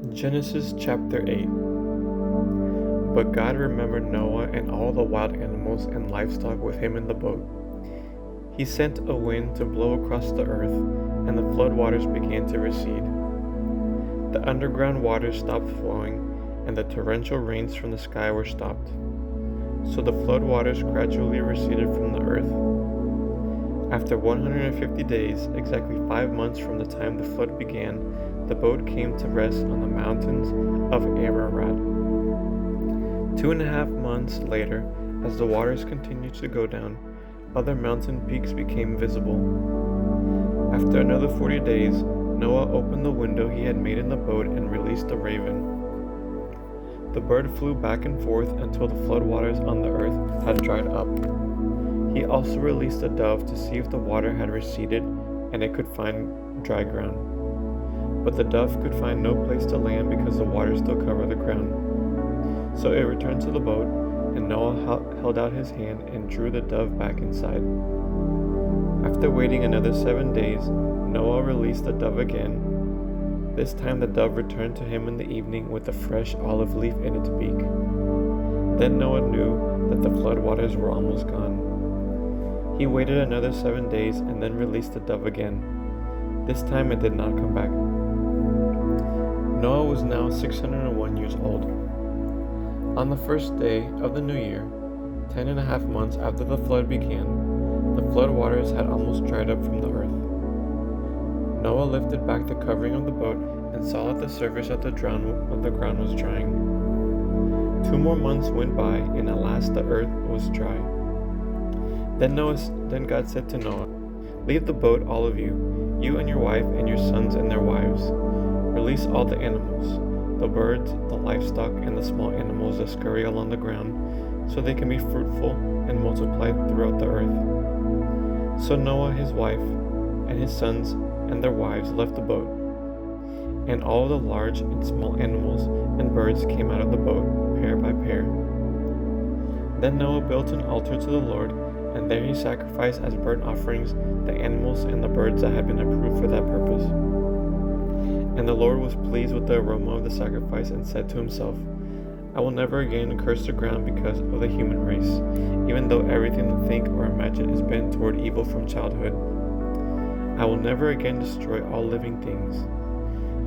Genesis chapter 8. But God remembered Noah and all the wild animals and livestock with him in the boat. He sent a wind to blow across the earth, and the flood waters began to recede. The underground waters stopped flowing, and the torrential rains from the sky were stopped. So the flood waters gradually receded from the earth. After 150 days, exactly 5 months from the time the flood began, the boat came to rest on the mountains of Ararat. 2.5 months later, as the waters continued to go down, other mountain peaks became visible. After another 40 days, Noah opened the window he had made in the boat and released a raven. The bird flew back and forth until the flood waters on the earth had dried up. He also released a dove to see if the water had receded and it could find dry ground. But the dove could find no place to land because the water still covered the ground. So it returned to the boat, and Noah held out his hand and drew the dove back inside. After waiting another 7 days, Noah released the dove again. This time the dove returned to him in the evening with a fresh olive leaf in its beak. Then Noah knew that the flood waters were almost gone. He waited another 7 days and then released the dove again. This time it did not come back. Noah was now 601 years old. On the first day of the new year, 10.5 months after the flood began, the flood waters had almost dried up from the earth. Noah lifted back the covering of the boat and saw that the surface of the ground was drying. 2 more months went by, and at last the earth was dry. Then God said to Noah, "Leave the boat, all of you and your wife and your sons and their wives. Release all the animals, the birds, the livestock, and the small animals that scurry along the ground, so they can be fruitful and multiply throughout the earth." So Noah, his wife, and his sons and their wives left the boat, and all the large and small animals and birds came out of the boat, pair by pair. Then Noah built an altar to the Lord, and there he sacrificed as burnt offerings the animals and the birds that had been approved for that purpose. And the Lord was pleased with the aroma of the sacrifice and said to himself, "I will never again curse the ground because of the human race, even though everything they think or imagine is bent toward evil from childhood. I will never again destroy all living things.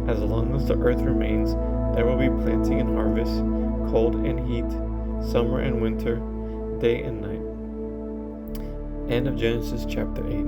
As long as the earth remains, there will be planting and harvest, cold and heat, summer and winter, day and night." End of Genesis chapter 8.